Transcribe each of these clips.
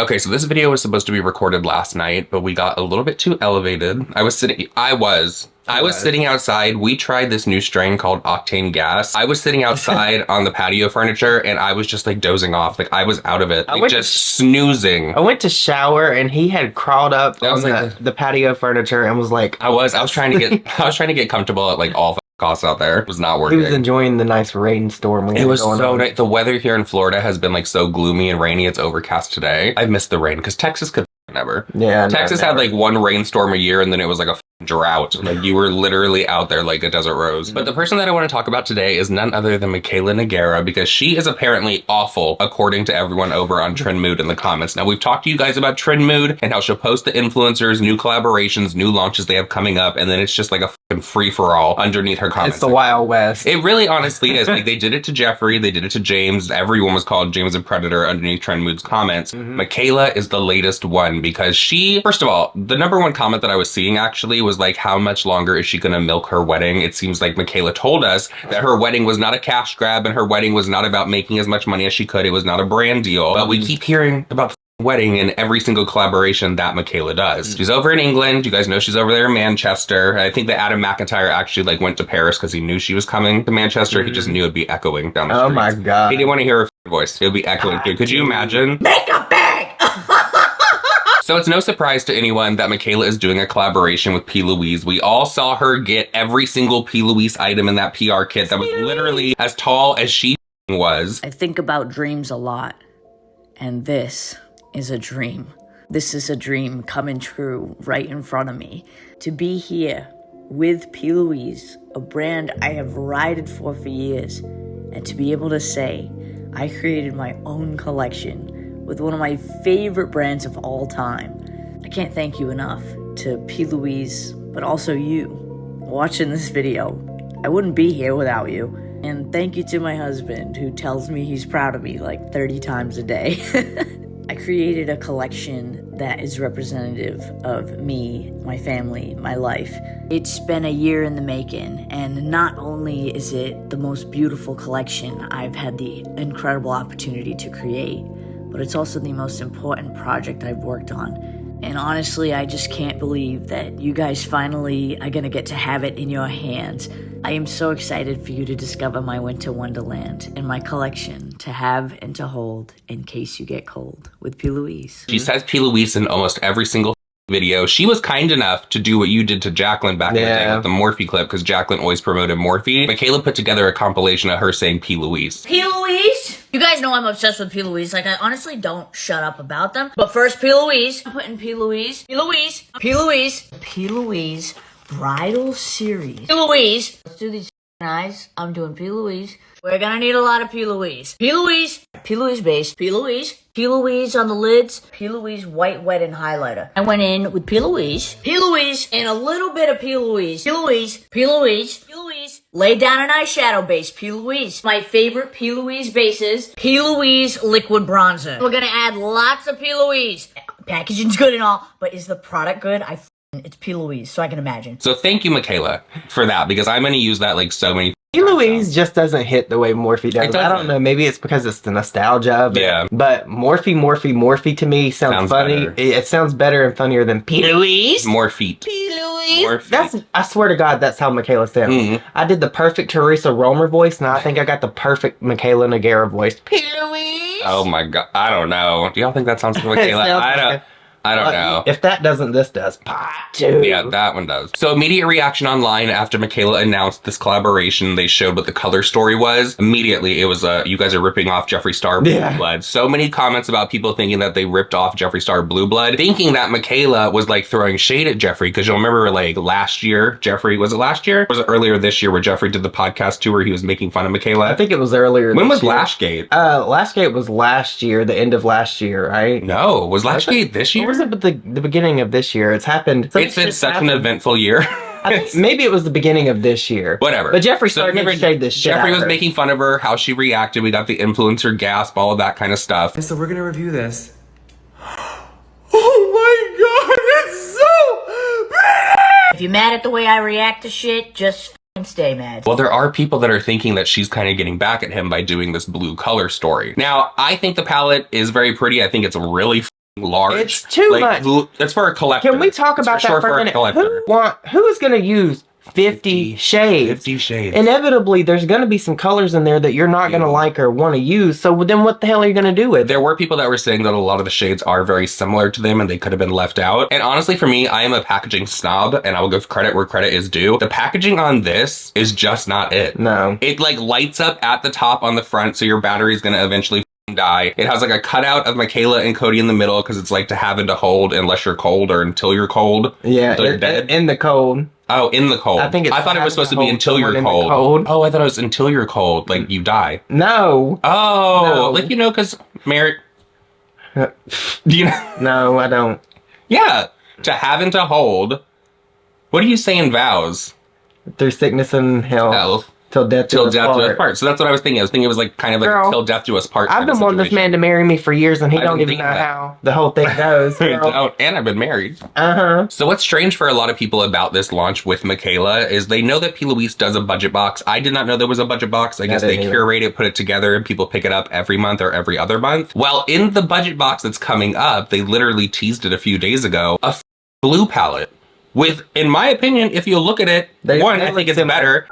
Okay, so this video was supposed to be recorded last night, but we got a little bit too elevated. I was sitting outside. We tried this new strain called Octane Gas. I was sitting outside on the patio furniture and I was just like dozing off. Like I was out of it, like just snoozing. I went to shower and he had crawled up on the patio furniture and was like, I was trying to get comfortable at like all costs out there. It was not working. He was enjoying the nice rainstorm. It was so nice. The weather here in Florida has been like so gloomy and rainy. It's overcast today. I missed the rain because Texas could never. Yeah, Texas had like one rainstorm a year and then it was like a drought. Like you were literally out there like a desert rose. But the person that I want to talk about today is none other than Mikayla Nogeuira, because she is apparently awful according to everyone over on Trend Mood in the comments. Now we've talked to you guys about Trend Mood and how she'll post the influencers, new collaborations, new launches they have coming up, and then it's just like a fucking free-for-all underneath her comments. It's the Wild West. It really honestly is. Like they did it to Jeffrey, they did it to James. Everyone was called James and Predator underneath Trend Mood's comments. Mikayla is the latest one because she, first of all, the number one comment that I was seeing actually was like, how much longer is she gonna milk her wedding? It seems like Mikayla told us that her wedding was not a cash grab and her wedding was not about making as much money as she could. It was not a brand deal. But we keep hearing about the wedding in every single collaboration that Mikayla does. She's over in England. You guys know she's over there in Manchester. I think that Adam McIntyre actually like went to Paris because he knew she was coming to Manchester. He just knew it'd be echoing down the street. Oh my God. He didn't want to hear her voice. It would be echoing here. Could you imagine? Make a bag! So it's no surprise to anyone that Mikayla is doing a collaboration with P. Louise. We all saw her get every single P. Louise item in that PR kit that was literally as tall as she was. I think about dreams a lot, and this is a dream. This is a dream coming true right in front of me. To be here with P. Louise, a brand I have rided for years, and to be able to say I created my own collection with one of my favorite brands of all time. I can't thank you enough to P. Louise, but also you watching this video. I wouldn't be here without you. And thank you to my husband who tells me he's proud of me like 30 times a day. I created a collection that is representative of me, my family, my life. It's been a year in the making, and not only is it the most beautiful collection I've had the incredible opportunity to create, but it's also the most important project I've worked on. And honestly, I just can't believe that you guys finally are gonna get to have it in your hands. I am so excited for you to discover my winter wonderland and my collection to have and to hold in case you get cold with P. Louise. She says P. Louise in almost every single video. She was kind enough to do what you did to Jacqueline back in the day with the Morphe clip, because Jacqueline always promoted Morphe. Mikayla put together a compilation of her saying P. Louise. P. Louise? You guys know I'm obsessed with P. Louise. Like, I honestly don't shut up about them. But first, P. Louise. I'm putting P. Louise. P. Louise. P. Louise. P. Louise Bridal Series. P. Louise. Let's do these eyes. I'm doing P. Louise. We're gonna need a lot of P. Louise. P. Louise. P. Louise base. P. Louise. P. Louise on the lids. P. Louise white wedding highlighter. I went in with P. Louise. P. Louise and a little bit of P. Louise. P. Louise. P. Louise. P. Louise. Lay down an eyeshadow base. P. Louise. My favorite P. Louise bases. P. Louise liquid bronzer. We're gonna add lots of P. Louise. Packaging's good and all, but is the product good? It's P. Louise, so I can imagine. So thank you, Mikayla, for that, because I'm going to use that like so many P. Louise just doesn't hit the way Morphe does. I don't know, maybe it's because it's the nostalgia. But Morphe to me sounds funny. Better. It sounds better and funnier than P. Louise. Morphe. P. Louise. I swear to God, that's how Mikayla sounds. I did the perfect Teresa Romer voice, and I think I got the perfect Mikayla Nogeuira voice. P. Louise. Oh my God. I don't know. Do y'all think that sounds like Mikayla? I don't know. If that doesn't, this does. Part 2. Yeah, that one does. So immediate reaction online after Mikayla announced this collaboration. They showed what the color story was. Immediately, it was you guys are ripping off Jeffree Star Blue Blood. So many comments about people thinking that they ripped off Jeffree Star Blue Blood, thinking that Mikayla was like throwing shade at Jeffree, because you'll remember like last year, Jeffree, was it last year? Or was it earlier this year where Jeffree did the podcast too where he was making fun of Mikayla? I think it was earlier. When was Lashgate? Lashgate was last year, the end of last year, right? No, was Lashgate this year? Or was it the beginning of this year? It's happened. It's been such an eventful year. I think maybe it was the beginning of this year. Whatever. But Jeffree started to shade this shit Jeffree was making fun of her, how she reacted. We got the influencer gasp, all of that kind of stuff. And so we're gonna review this. Oh my God, it's so pretty! If you're mad at the way I react to shit, just stay mad. Well, there are people that are thinking that she's kind of getting back at him by doing this blue color story. Now, I think the palette is very pretty. I think it's really large. It's too much. It's for a collector. Can we talk about that for a minute? Who is going to use 50 shades? 50 shades. Inevitably, there's going to be some colors in there that you're not going to like or want to use. So then what the hell are you going to do with it? There were people that were saying that a lot of the shades are very similar to them and they could have been left out. And honestly, for me, I am a packaging snob and I will give credit where credit is due. The packaging on this is just not it. No. It like lights up at the top on the front, so your battery is going to eventually die. It has like a cutout of Mikayla and Cody in the middle because it's like to have and to hold unless you're cold or until you're cold. Yeah, until you're dead. In the cold. Oh, in the cold. I thought it was supposed to be until you're cold. Oh, I thought it was until you're cold, like you die. No. Oh, No. like because Mary. Do you know? No, I don't. Yeah, to have and to hold. What do you say in vows? Through sickness and health. Till death do us part. So that's what I was thinking. I was thinking it was like kind of like Girl, till death do us part. I've been wanting this man to marry me for years and he don't even know how the whole thing goes. And I've been married. So what's strange for a lot of people about this launch with Mikayla is they know that P. Louise does a budget box. I did not know there was a budget box. I guess they curate it, put it together, and people pick it up every month or every other month. Well, in the budget box that's coming up, they literally teased it a few days ago, a blue palette. With, in my opinion, if you look at it, I think it's better.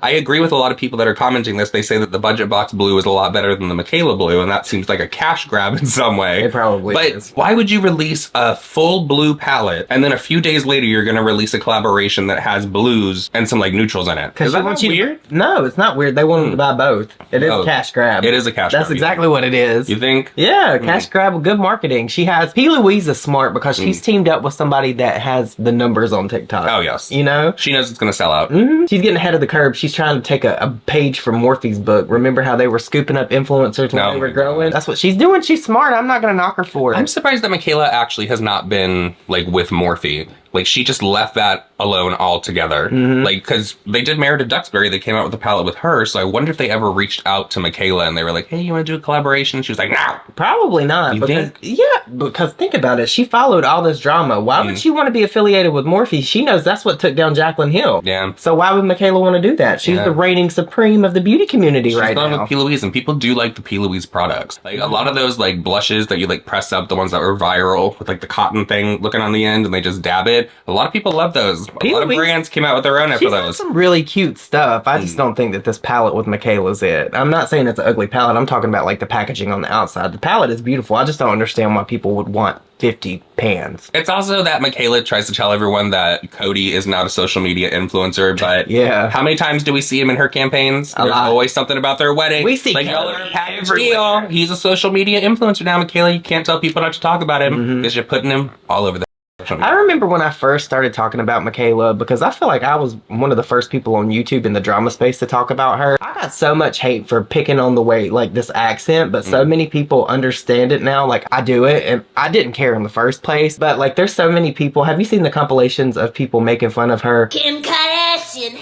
I agree with a lot of people that are commenting this. They say that the budget box blue is a lot better than the Mikayla blue, and that seems like a cash grab in some way. It probably is. But why would you release a full blue palette, and then a few days later you're going to release a collaboration that has blues and some like neutrals in it? Is that not weird? No, it's not weird. They want to buy both. It is a cash grab. It is a cash grab. That's exactly what it is. You think? Yeah, cash grab, good marketing. She has, P. Louise is smart because she's teamed up with somebody that has the numbers on TikTok. Oh, yes. You know? She knows it's going to sell out. She's getting ahead of the curve. She's trying to take a page from Morphe's book. Remember how they were scooping up influencers when they were growing? That's what she's doing. She's smart. I'm not going to knock her for it. I'm surprised that Mikayla actually has not been like with Morphe. Like she just left that alone altogether. Like, because they did Meredith Duxbury, they came out with a palette with her. So I wonder if they ever reached out to Mikayla and they were like, "Hey, you want to do a collaboration?" And she was like, "No." Probably not. You because, think? Yeah, because think about it. She followed all this drama. Why would she want to be affiliated with Morphe? She knows that's what took down Jaclyn Hill. Yeah. So why would Mikayla want to do that? She's the reigning supreme of the beauty community right now. She's going with P. Louise, and people do like the P. Louise products. Like a lot of those like blushes that you like press up, the ones that were viral with like the cotton thing looking on the end, and they just dab it. A lot of people love those. A lot of brands came out with their own after those. Some really cute stuff. I just don't think that this palette with Mikayla's it. I'm not saying it's an ugly palette. I'm talking about like the packaging on the outside. The palette is beautiful. I just don't understand why people would want 50 pans. It's also that Mikayla tries to tell everyone that Cody is not a social media influencer, but how many times do we see him in her campaigns? There's always something about their wedding. We see like, y'all are a package deal. He's a social media influencer now, Mikayla. You can't tell people not to talk about him because you're putting him all over the I remember when I first started talking about Mikayla because I feel like I was one of the first people on YouTube in the drama space to talk about her. I got so much hate for picking on the way, like this accent, but so many people understand it now. Like I do it and I didn't care in the first place, but like there's so many people. Have you seen the compilations of people making fun of her? Kim Kardashian.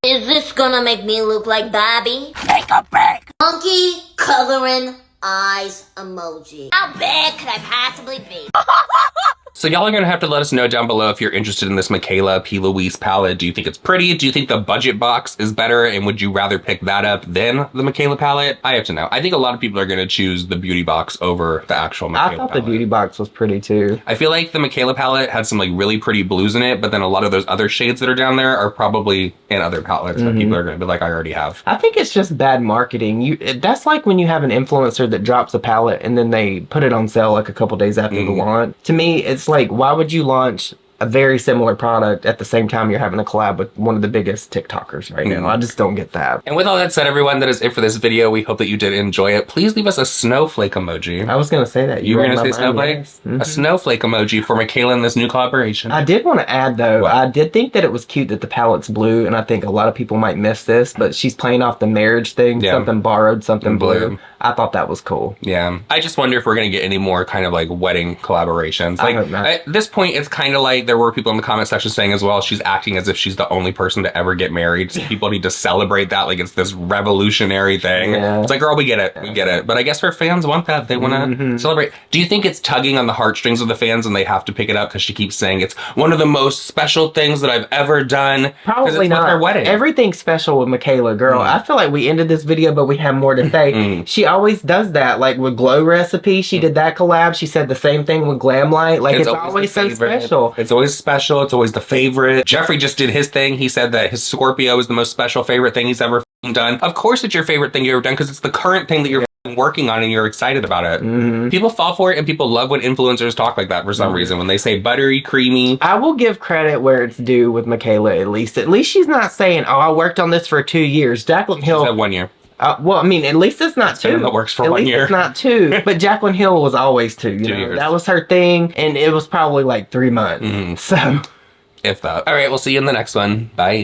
Is this gonna make me look like Bobby? Take a break. Monkey coloring eyes emoji. How bad could I possibly be? So y'all are going to have to let us know down below if you're interested in this Mikayla P. Louise palette. Do you think it's pretty? Do you think the budget box is better? And would you rather pick that up than the Mikayla palette? I have to know. I think a lot of people are going to choose the beauty box over the actual Mikayla palette. I thought the beauty box was pretty too. I feel like the Mikayla palette had some like really pretty blues in it, but then a lot of those other shades that are down there are probably in other palettes that people are going to be like, I already have. I think it's just bad marketing. That's like when you have an influencer that drops a palette and then they put it on sale like a couple days after the launch. To me, it's like, why would you launch a very similar product at the same time you're having a collab with one of the biggest TikTokers right now. I just don't get that. And with all that said, everyone, that is it for this video. We hope that you did enjoy it. Please leave us a snowflake emoji. I was gonna say that. You were read going to my say mind, snowflake? yes. A snowflake emoji for Mikayla in this new collaboration. I did want to add though, What? I did think that it was cute that the palette's blue, and I think a lot of people might miss this, but she's playing off the marriage thing, Yeah. something borrowed, something Blue. blue. I thought that was cool. Yeah. I just wonder if we're going to get any more kind of like wedding collaborations. I Like hope not. at this point, it's kind of like there were people in the comment section saying as well, she's acting as if she's the only person to ever get married. So people need to celebrate that like it's this revolutionary thing. Yeah. It's like, girl, we get it. We get it. But I guess her fans want that. They want to celebrate. Do you think it's tugging on the heartstrings of the fans and they have to pick it up because she keeps saying it's one of the most special things that I've ever done? 'Cause Probably it's not. with her wedding. Everything's special with Mikayla, girl. I feel like we ended this video, but we have more to say. She always does that. Like with Glow Recipe, she did that collab. She said the same thing with Glam Light. Like it's always the so favorite. special. It's always special. It's always the favorite. Jeffrey just did his thing. He said that his Scorpio is the most special favorite thing he's ever done. Of course it's your favorite thing you've ever done because it's the current thing that you're working on and you're excited about it. People fall for it and people love when influencers talk like that for some reason. When they say buttery, creamy. I will give credit where it's due with Mikayla at least. At least she's not saying, oh, I worked on this for 2 years. Jaclyn She Hill... said 1 year. well, I mean, at least it's not 2. Someone that works for at 1 least year. it's not 2. But Jaclyn Hill was always 2. 2 years. That was her thing, and it was probably like 3 months. So, If that. All right, we'll see you in the next one. Bye.